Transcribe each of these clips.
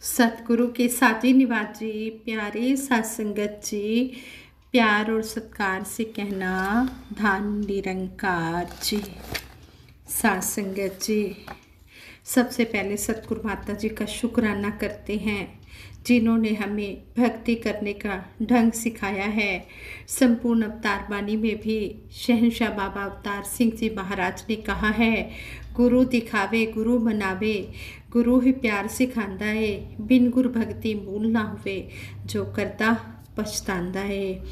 सतगुरु के साथी निवास जी, प्यारे सत्संगत जी, प्यार और सत्कार से कहना धन निरंकार जी। सत्संगत जी, सबसे पहले सतगुरु माता जी का शुक्राना करते हैं जिन्होंने हमें भक्ति करने का ढंग सिखाया है। संपूर्ण अवतार वाणी में भी शहंशाह बाबा अवतार सिंह जी महाराज ने कहा है, गुरु दिखावे गुरु मनावे, गुरु ही प्यार सिखांदा है, बिन गुर भक्ति मूल ना हुए, जो करता पछतांदा है।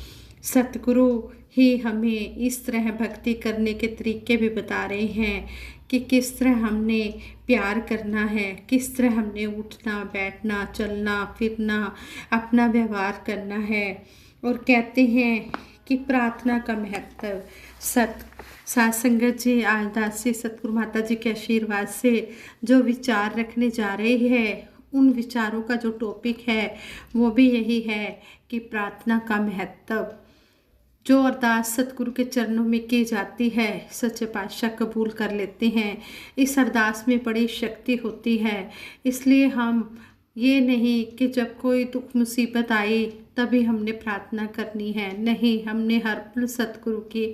सतगुरु ही हमें इस तरह भक्ति करने के तरीके भी बता रहे हैं कि किस तरह हमने प्यार करना है, किस तरह हमने उठना बैठना चलना फिरना अपना व्यवहार करना है। और कहते हैं कि प्रार्थना का महत्व। सत्संगत जी, आज दासी सतगुरु माता जी के आशीर्वाद से जो विचार रखने जा रहे हैं, उन विचारों का जो टॉपिक है वो भी यही है कि प्रार्थना का महत्व। जो अरदास सतगुरु के चरणों में की जाती है, सच्चे पातशाह कबूल कर लेते हैं। इस अरदास में बड़ी शक्ति होती है। इसलिए हम ये नहीं कि जब कोई दुख मुसीबत आई तभी हमने प्रार्थना करनी है, नहीं, हमने हर पल सतगुरु की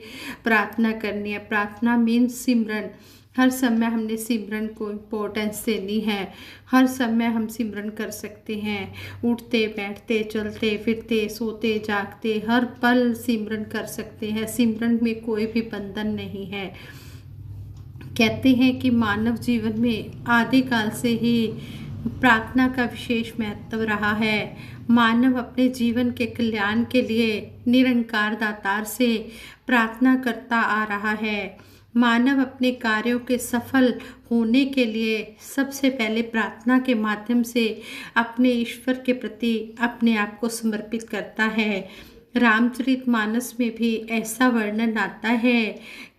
प्रार्थना करनी है। प्रार्थना मीन्स सिमरन। हर समय हमने सिमरन को इम्पोर्टेंस देनी है। हर समय हम सिमरन कर सकते हैं, उठते बैठते चलते फिरते सोते जागते हर पल सिमरन कर सकते हैं। सिमरन में कोई भी बंधन नहीं है। कहते हैं कि मानव जीवन में आदिकाल से ही प्रार्थना का विशेष महत्व रहा है। मानव अपने जीवन के कल्याण के लिए निरंकार दातार से प्रार्थना करता आ रहा है। मानव अपने कार्यों के सफल होने के लिए सबसे पहले प्रार्थना के माध्यम से अपने ईश्वर के प्रति अपने आप को समर्पित करता है। रामचरितमानस में भी ऐसा वर्णन आता है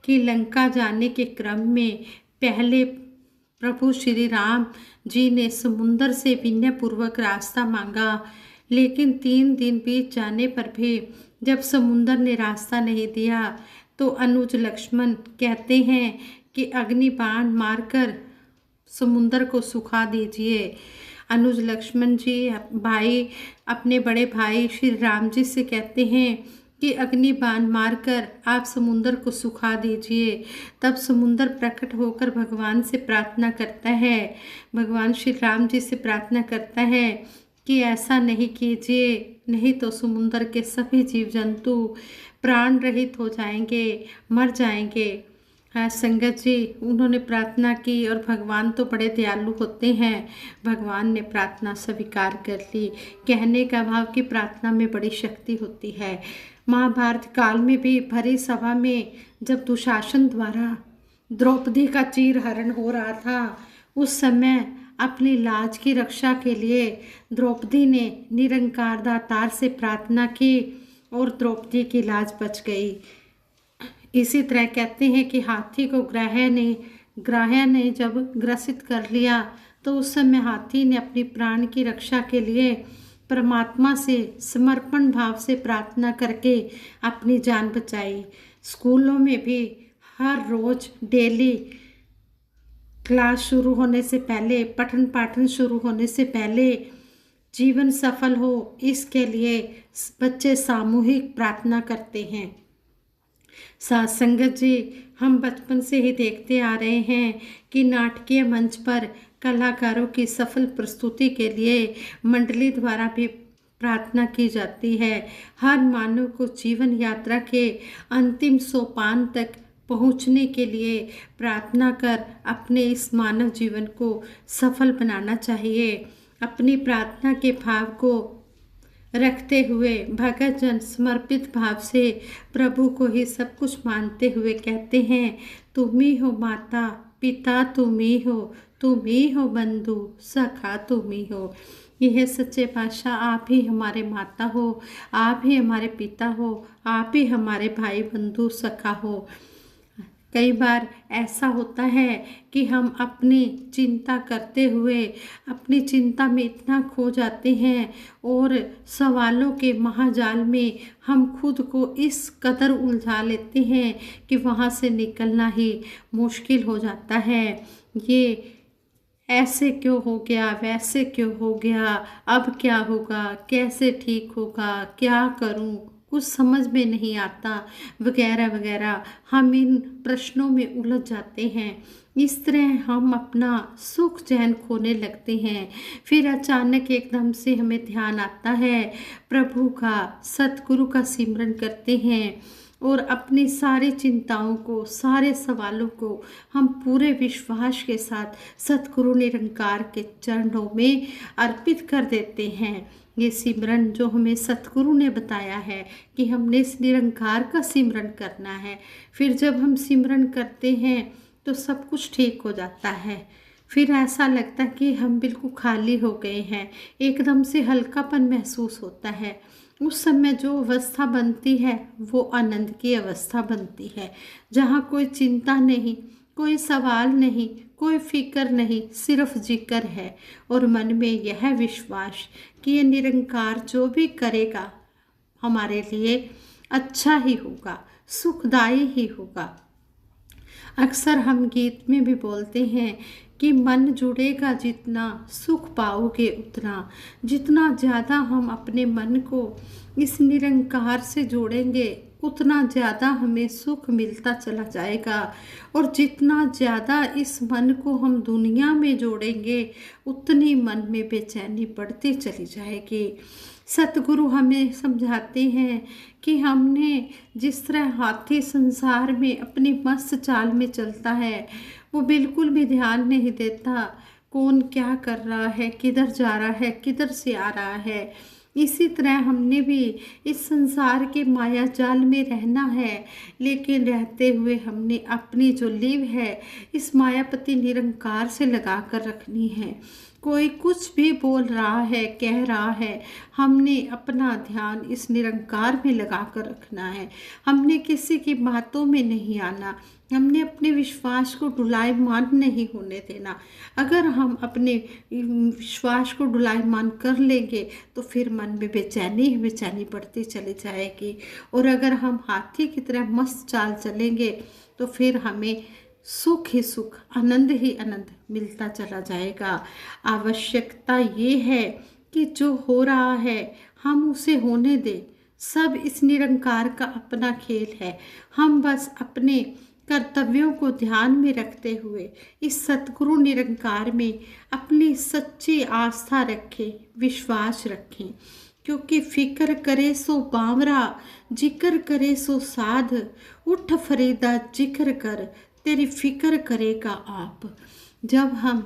कि लंका जाने के क्रम में पहले प्रभु श्री राम जी ने समुंदर से विनयपूर्वक रास्ता मांगा, लेकिन 3 दिन बीत जाने पर भी जब समुंदर ने रास्ता नहीं दिया तो अनुज लक्ष्मण कहते हैं कि अग्नि बाण मारकर समुंदर को सुखा दीजिए। अनुज लक्ष्मण जी भाई अपने बड़े भाई श्री राम जी से कहते हैं कि अग्नि बाण मारकर आप समुंदर को सुखा दीजिए। तब समुंदर प्रकट होकर भगवान से प्रार्थना करता है, भगवान श्री राम जी से प्रार्थना करता है कि ऐसा नहीं कीजिए, नहीं तो समुंदर के सभी जीव जंतु प्राण रहित हो जाएंगे, मर जाएंगे। हाँ संगत जी, उन्होंने प्रार्थना की और भगवान तो बड़े दयालु होते हैं, भगवान ने प्रार्थना स्वीकार कर ली। कहने का भाव कि प्रार्थना में बड़ी शक्ति होती है। महाभारत काल में भी भरी सभा में जब दुशासन द्वारा द्रौपदी का चीरहरण हो रहा था, उस समय अपनी लाज की रक्षा के लिए द्रौपदी ने निरंकार दातार से प्रार्थना की और द्रौपदी की लाज बच गई। इसी तरह कहते हैं कि हाथी को ग्राह्य ने जब ग्रसित कर लिया तो उस समय हाथी ने अपनी प्राण की रक्षा के लिए परमात्मा से समर्पण भाव से प्रार्थना करके अपनी जान बचाई। स्कूलों में भी हर रोज डेली क्लास शुरू होने से पहले, पठन पाठन शुरू होने से पहले जीवन सफल हो, इसके लिए बच्चे सामूहिक प्रार्थना करते हैं। सत्संगत जी, हम बचपन से ही देखते आ रहे हैं कि नाटकीय मंच पर कलाकारों की सफल प्रस्तुति के लिए मंडली द्वारा भी प्रार्थना की जाती है। हर मानव को जीवन यात्रा के अंतिम सोपान तक पहुंचने के लिए प्रार्थना कर अपने इस मानव जीवन को सफल बनाना चाहिए। अपनी प्रार्थना के भाव को रखते हुए भगत जन समर्पित भाव से प्रभु को ही सब कुछ मानते हुए कहते हैं, तुम ही हो माता पिता, तुम ही हो बंधु सखा, तुम ही हो। यह सच्चे पातशाह, आप ही हमारे माता हो, आप ही हमारे पिता हो, आप ही हमारे भाई बंधु सखा हो। कई बार ऐसा होता है कि हम अपनी चिंता करते हुए अपनी चिंता में इतना खो जाते हैं और सवालों के महाजाल में हम खुद को इस कदर उलझा लेते हैं कि वहाँ से निकलना ही मुश्किल हो जाता है। ये ऐसे क्यों हो गया, वैसे क्यों हो गया, अब क्या होगा, कैसे ठीक होगा, क्या करूं, कुछ समझ में नहीं आता, वगैरह वगैरह। हम इन प्रश्नों में उलझ जाते हैं। इस तरह हम अपना सुख चैन खोने लगते हैं। फिर अचानक एकदम से हमें ध्यान आता है, प्रभु का, सतगुरु का सिमरन करते हैं और अपनी सारी चिंताओं को, सारे सवालों को हम पूरे विश्वास के साथ सतगुरु निरंकार के चरणों में अर्पित कर देते हैं। ये सिमरन जो हमें सतगुरु ने बताया है कि हमने इस निरंकार का सिमरन करना है। फिर जब हम सिमरन करते हैं तो सब कुछ ठीक हो जाता है। फिर ऐसा लगता है कि हम बिल्कुल खाली हो गए हैं, एकदम से हल्कापन महसूस होता है। उस समय जो अवस्था बनती है वो आनंद की अवस्था बनती है, जहाँ कोई चिंता नहीं, कोई सवाल नहीं, कोई फिक्र नहीं, सिर्फ जिक्र है और मन में यह विश्वास कि ये निरंकार जो भी करेगा हमारे लिए अच्छा ही होगा, सुखदायी ही होगा। अक्सर हम गीत में भी बोलते हैं कि मन जुड़ेगा जितना, सुख पाओगे उतना। जितना ज़्यादा हम अपने मन को इस निरंकार से जोड़ेंगे उतना ज़्यादा हमें सुख मिलता चला जाएगा। और जितना ज़्यादा इस मन को हम दुनिया में जोड़ेंगे उतनी मन में बेचैनी बढ़ती चली जाएगी। सतगुरु हमें समझाते हैं कि हमने जिस तरह हाथी संसार में अपनी मस्त चाल में चलता है, वो बिल्कुल भी ध्यान नहीं देता कौन क्या कर रहा है, किधर जा रहा है, किधर से आ रहा है। इसी तरह हमने भी इस संसार के माया जाल में रहना है, लेकिन रहते हुए हमने अपनी जो लीव है इस मायापति निरंकार से लगा कर रखनी है। कोई कुछ भी बोल रहा है, कह रहा है, हमने अपना ध्यान इस निरंकार में लगा कर रखना है। हमने किसी की बातों में नहीं आना, हमने अपने विश्वास को डुलायमान नहीं होने देना। अगर हम अपने विश्वास को डुलायमान कर लेंगे तो फिर मन में बेचैनी बेचैनी बढ़ती चली जाएगी। और अगर हम हाथी की तरह मस्त चाल चलेंगे तो फिर हमें सुख ही सुख, आनंद ही आनंद मिलता चला जाएगा। आवश्यकता ये है कि जो हो रहा है हम उसे होने दें। सब इस निरंकार का अपना खेल है। हम बस अपने कर्तव्यों को ध्यान में रखते हुए इस सतगुरु निरंकार में अपनी सच्ची आस्था रखें, विश्वास रखें। क्योंकि फिक्र करे सो बावरा, जिक्र करे सो साध। उठ फरीदा जिक्र कर, तेरी फिक्र करेगा आप। जब हम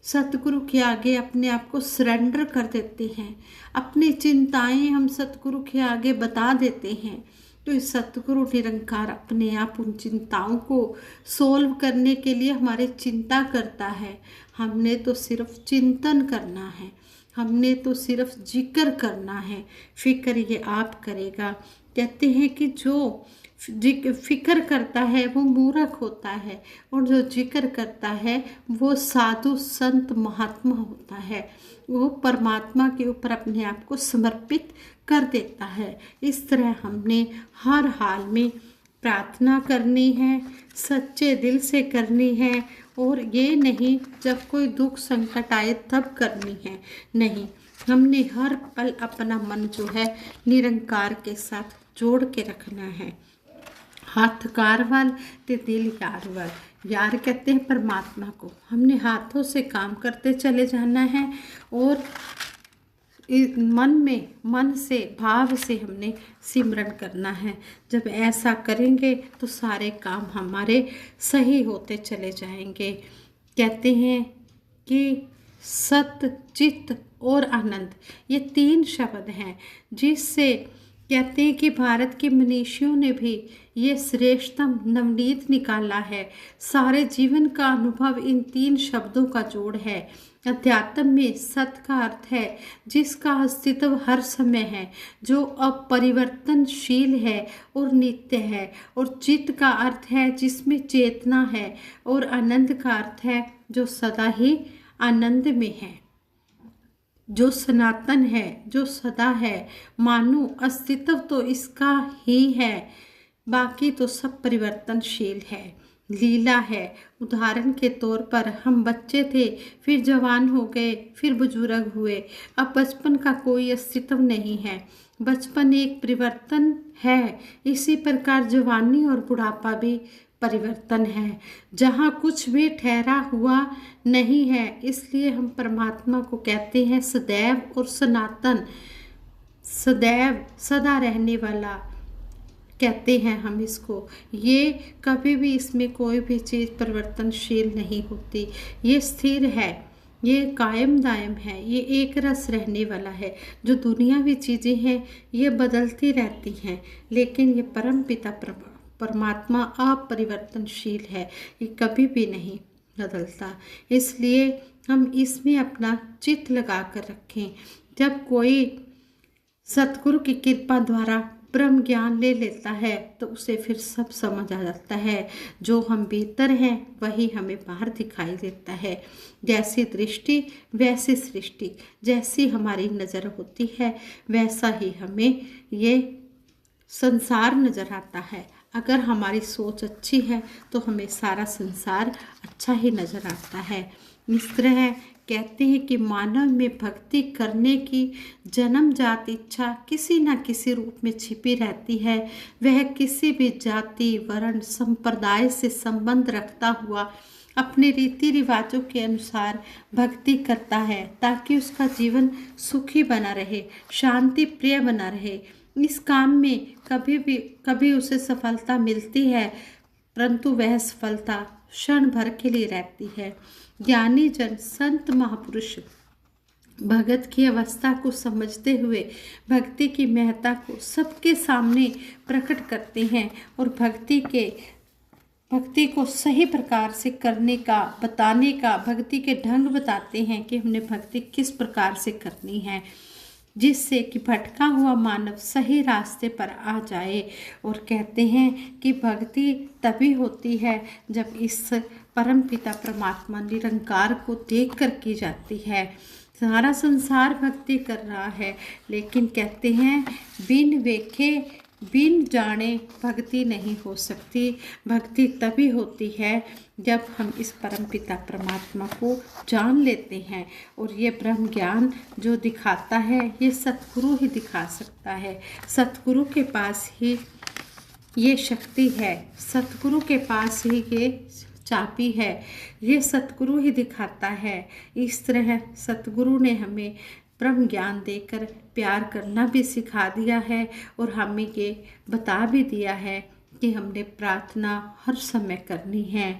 सतगुरु के आगे अपने आप को सरेंडर कर देते हैं, अपनी चिंताएं हम सतगुरु के आगे बता देते हैं, तो इस सतगुरु निरंकार अपने आप उन चिंताओं को सोल्व करने के लिए हमारी चिंता करता है। हमने तो सिर्फ चिंतन करना है, हमने तो सिर्फ जिक्र करना है। फिक्र ये आप करेगा। कहते हैं कि जो फिक्र करता है वो मूर्ख होता है और जो जिक्र करता है वो साधु संत महात्मा होता है। वो परमात्मा के ऊपर अपने आप को समर्पित कर देता है। इस तरह हमने हर हाल में प्रार्थना करनी है, सच्चे दिल से करनी है। और ये नहीं जब कोई दुख संकट आए तब करनी है, नहीं, हमने हर पल अपना मन जो है निरंकार के साथ जोड़ के रखना है। हाथ कार वाल ते दिल यार वाल। यार कहते हैं परमात्मा को। हमने हाथों से काम करते चले जाना है और मन से भाव से हमने सिमरन करना है। जब ऐसा करेंगे तो सारे काम हमारे सही होते चले जाएंगे। कहते हैं कि सत, चित्त और आनंद, ये 3 शब्द हैं जिससे कहते हैं कि भारत के मनीषियों ने भी ये श्रेष्ठतम नवनीत निकाला है। सारे जीवन का अनुभव इन 3 शब्दों का जोड़ है। अध्यात्म में सत का अर्थ है जिसका अस्तित्व हर समय है, जो अपरिवर्तनशील है और नित्य है। और चित्त का अर्थ है जिसमें चेतना है। और आनंद का अर्थ है जो सदा ही आनंद में है, जो सनातन है, जो सदा है। मानो अस्तित्व तो इसका ही है, बाकी तो सब परिवर्तनशील है। लीला है। उदाहरण के तौर पर हम बच्चे थे, फिर जवान हो गए, फिर बुजुर्ग हुए। अब बचपन का कोई अस्तित्व नहीं है। बचपन एक परिवर्तन है। इसी प्रकार जवानी और बुढ़ापा भी परिवर्तन है, जहाँ कुछ भी ठहरा हुआ नहीं है। इसलिए हम परमात्मा को कहते हैं सदैव और सनातन, सदैव सदा रहने वाला कहते हैं हम इसको। ये कभी भी, इसमें कोई भी चीज़ परिवर्तनशील नहीं होती। ये स्थिर है, ये कायम दायम है, ये एक रस रहने वाला है। जो दुनियावी चीज़ें हैं ये बदलती रहती हैं, लेकिन ये परम पिता परमात्मा अपरिवर्तनशील है, ये कभी भी नहीं बदलता। इसलिए हम इसमें अपना चित्त लगा कर रखें। जब कोई सतगुरु की कृपा द्वारा ब्रह्म ज्ञान ले लेता है तो उसे फिर सब समझ आ जाता है। जो हम भीतर हैं वही हमें बाहर दिखाई देता है। जैसी दृष्टि वैसी सृष्टि, जैसी हमारी नज़र होती है वैसा ही हमें ये संसार नज़र आता है। अगर हमारी सोच अच्छी है तो हमें सारा संसार अच्छा ही नज़र आता है। इस तरह कहते हैं कि मानव में भक्ति करने की जन्मजात इच्छा किसी न किसी रूप में छिपी रहती है। वह किसी भी जाति, वर्ण, संप्रदाय से संबंध रखता हुआ अपने रीति रिवाजों के अनुसार भक्ति करता है, ताकि उसका जीवन सुखी बना रहे, शांति प्रिय बना रहे। इस काम में कभी उसे सफलता मिलती है, परंतु वह सफलता क्षण भर के लिए रहती है। ज्ञानी जन, संत, महापुरुष भगत की अवस्था को समझते हुए भक्ति की महत्ता को सबके सामने प्रकट करते हैं और भक्ति को सही प्रकार से करने का, बताने का, भक्ति के ढंग बताते हैं कि हमने भक्ति किस प्रकार से करनी है, जिससे कि भटका हुआ मानव सही रास्ते पर आ जाए। और कहते हैं कि भक्ति तभी होती है जब इस परमपिता परमात्मा निरंकार को देख कर की जाती है। सारा संसार भक्ति कर रहा है, लेकिन कहते हैं बिन देखे बिन जाने भक्ति नहीं हो सकती। भक्ति तभी होती है जब हम इस परमपिता परमात्मा को जान लेते हैं। और ये ब्रह्म ज्ञान जो दिखाता है ये सतगुरु ही दिखा सकता है। सतगुरु के पास ही ये शक्ति है, सतगुरु के पास ही ये चाबी है, ये सतगुरु ही दिखाता है। इस तरह सतगुरु ने हमें ब्रह्म ज्ञान देकर प्यार करना भी सिखा दिया है और हमें ये बता भी दिया है कि हमने प्रार्थना हर समय करनी है।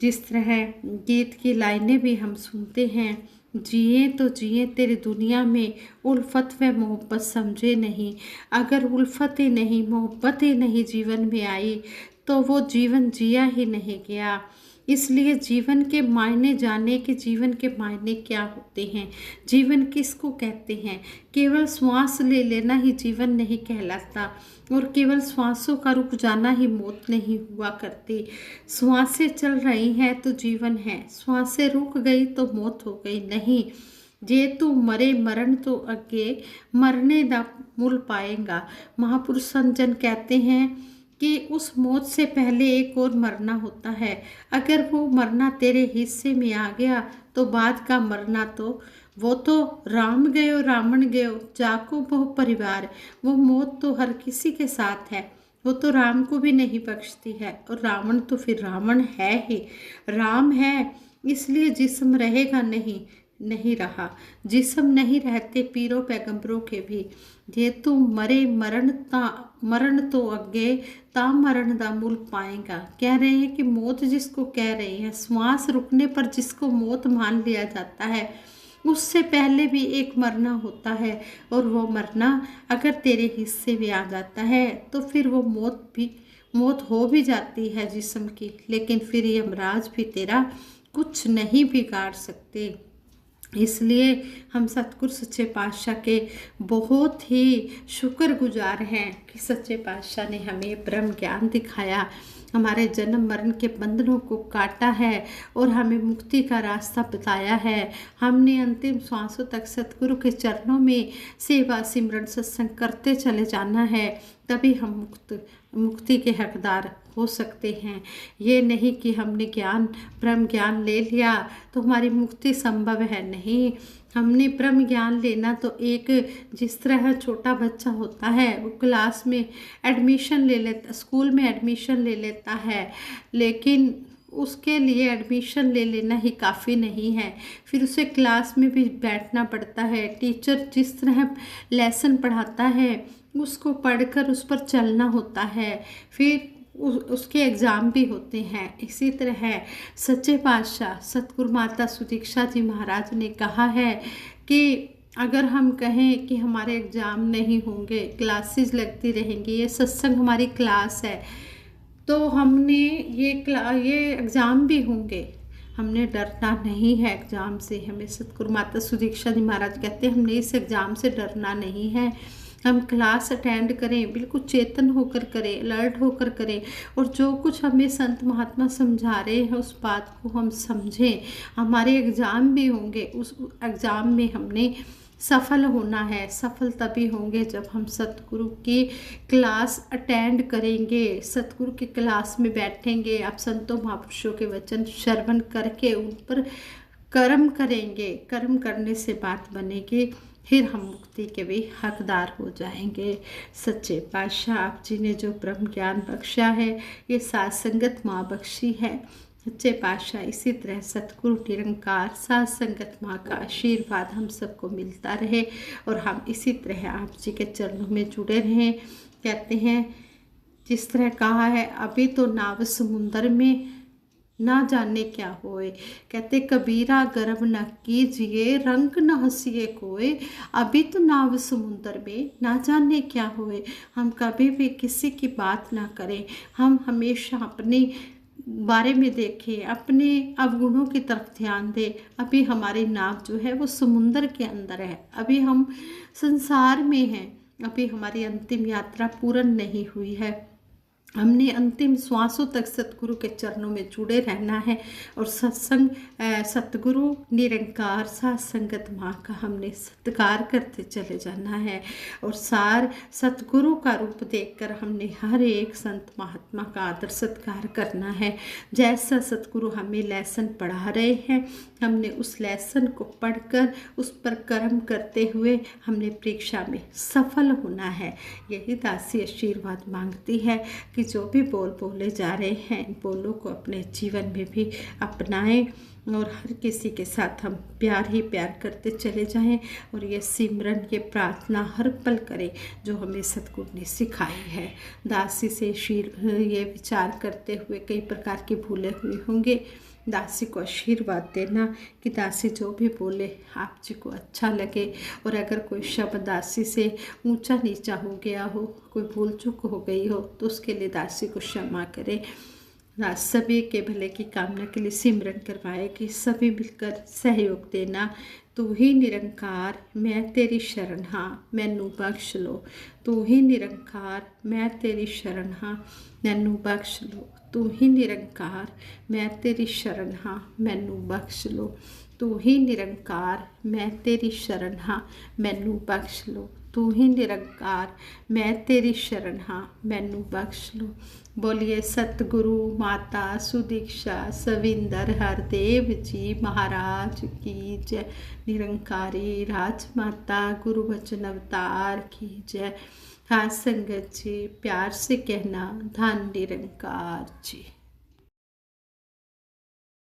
जिस तरह गीत की लाइनें भी हम सुनते हैं, जिए तो जिए तेरी दुनिया में, उल्फत व मोहब्बत समझे नहीं। अगर उल्फत ही नहीं, मोहब्बत ही नहीं जीवन में आई तो वो जीवन जिया ही नहीं गया। इसलिए जीवन के मायने जाने कि जीवन के मायने क्या होते हैं, जीवन किसको कहते हैं। केवल श्वास ले लेना ही जीवन नहीं कहलाता और केवल श्वासों का रुक जाना ही मौत नहीं हुआ करती। श्वासें चल रही हैं तो जीवन है, श्वासें रुक गई तो मौत हो गई नहीं। जे तू मरे मरण तो अगे, मरने दा मूल पाएगा। महापुरुष संजन कहते हैं कि उस मौत से पहले एक और मरना होता है। अगर वो मरना तेरे हिस्से में आ गया तो बाद का मरना तो वो तो राम गयो रावण गयो जाको बहु परिवार। वो मौत तो हर किसी के साथ है, वो तो राम को भी नहीं बख्शती है और रावण तो फिर रावण है ही। राम है इसलिए जिस्म रहेगा नहीं रहा, जिस्म नहीं रहते पीरों पैगंबरों के भी। जे तू मरे मरण तो अगे ता मरण दा मूल पाएगा। कह रहे हैं कि मौत जिसको कह रहे हैं, श्वास रुकने पर जिसको मौत मान लिया जाता है, उससे पहले भी एक मरना होता है। और वो मरना अगर तेरे हिस्से में आ जाता है तो फिर वो मौत हो भी जाती है जिस्म की, लेकिन फिर यमराज भी तेरा कुछ नहीं बिगाड़ सकते। इसलिए हम सतगुरु सच्चे पातशाह के बहुत ही शुक्रगुजार हैं कि सच्चे पातशाह ने हमें ब्रह्म ज्ञान दिखाया, हमारे जन्म मरण के बंधनों को काटा है और हमें मुक्ति का रास्ता बताया है। हमने अंतिम सांसों तक सतगुरु के चरणों में सेवा सिमरन सत्संग करते चले जाना है, तभी हम मुक्ति के हकदार हो सकते हैं। ये नहीं कि हमने ब्रह्म ज्ञान ले लिया तो हमारी मुक्ति संभव है, नहीं। हमने ब्रह्म ज्ञान लेना तो एक जिस तरह छोटा बच्चा होता है वो क्लास में एडमिशन ले लेता, स्कूल में एडमिशन ले लेता है, लेकिन उसके लिए एडमिशन ले लेना ही काफ़ी नहीं है, फिर उसे क्लास में भी बैठना पड़ता है। टीचर जिस तरह लेसन पढ़ाता है उसको पढ़कर उस पर चलना होता है, फिर उसके एग्ज़ाम भी होते हैं। इसी तरह सच्चे पातशाह सतगुरु माता सुदीक्षा जी महाराज ने कहा है कि अगर हम कहें कि हमारे एग्ज़ाम नहीं होंगे, क्लासेस लगती रहेंगी, ये सत्संग हमारी क्लास है, तो हमने ये एग्ज़ाम भी होंगे, हमने डरना नहीं है एग्ज़ाम से। हमें सतगुरु माता सुदीक्षा जी महाराज कहते हैं हमने इस एग्ज़ाम से डरना नहीं है। हम क्लास अटेंड करें, बिल्कुल चेतन होकर करें, अलर्ट होकर करें, और जो कुछ हमें संत महात्मा समझा रहे हैं उस बात को हम समझें। हमारे एग्ज़ाम भी होंगे, उस एग्ज़ाम में हमने सफल होना है। सफल तभी होंगे जब हम सतगुरु की क्लास अटेंड करेंगे, सतगुरु की क्लास में बैठेंगे, आप संतों महापुरुषों के वचन श्रवण करके उन पर कर्म करेंगे। कर्म करने से बात बनेगी, फिर हम मुक्ति के भी हकदार हो जाएंगे। सच्चे पातशाह आप जी ने जो ब्रह्म ज्ञान बख्शा है ये साथ संगत माँ बख्शी है। सच्चे पातशाह इसी तरह सतगुरु निरंकार साथ संगत माँ का आशीर्वाद हम सबको मिलता रहे और हम इसी तरह आप जी के चरणों में जुड़े रहें। कहते हैं जिस तरह कहा है, अभी तो नाव समुंदर में ना जाने क्या होए। कहते कबीरा गर्व न कीजिए, रंग न हंसिए कोई, अभी तो नाव समुंदर में ना जाने क्या होए। हम कभी भी किसी की बात ना करें, हम हमेशा अपने बारे में देखें, अपने अवगुणों की तरफ ध्यान दें। अभी हमारी नाव जो है वो समुंदर के अंदर है, अभी हम संसार में हैं, अभी हमारी अंतिम यात्रा पूर्ण नहीं हुई है। हमने अंतिम श्वासों तक सतगुरु के चरणों में जुड़े रहना है और सत्संग सतगुरु निरंकार साथ संगत माँ का हमने सत्कार करते चले जाना है और सार सतगुरु का रूप देखकर हमने हर एक संत महात्मा का आदर सत्कार करना है। जैसा सतगुरु हमें लेसन पढ़ा रहे हैं, हमने उस लेसन को पढ़कर उस पर कर्म करते हुए हमने परीक्षा में सफल होना है। यही दासी आशीर्वाद मांगती है कि जो भी बोल बोले जा रहे हैं इन बोलों को अपने जीवन में भी अपनाएं और हर किसी के साथ हम प्यार ही प्यार करते चले जाएं और ये सिमरन ये प्रार्थना हर पल करें जो हमें सतगुरु ने सिखाई है। दासी से ये विचार करते हुए कई प्रकार की भूले हुए होंगे, दासी को आशीर्वाद देना कि दासी जो भी बोले आप जी को अच्छा लगे और अगर कोई शब्द दासी से ऊंचा नीचा हो गया हो, कोई भूल चूक हो गई हो तो उसके लिए दासी को क्षमा करें। सभी के भले की कामना के लिए सिमरन करवाए कि सभी मिलकर सहयोग देना। तू ही निरंकार मैं तेरी शरण हाँ मैनू बख्श लो, तू ही निरंकार मैं तेरी शरण हाँ मैनू बख्श लो, तू ही निरंकार मैं तेरी शरण हाँ मैनू बख्श लो, तू ही निरंकार मैं तेरी शरण हाँ मैनू बख्श लो, तू ही निरंकार मैं तेरी शरण हाँ मैनू बख्श लो। बोलिए सतगुरु माता सुदीक्षा सविंदर हरदेव जी महाराज की जय। निरंकारी राजमाता गुरु वचन अवतार की जय। हाँ संगत जी प्यार से कहना धन निरंकार जी।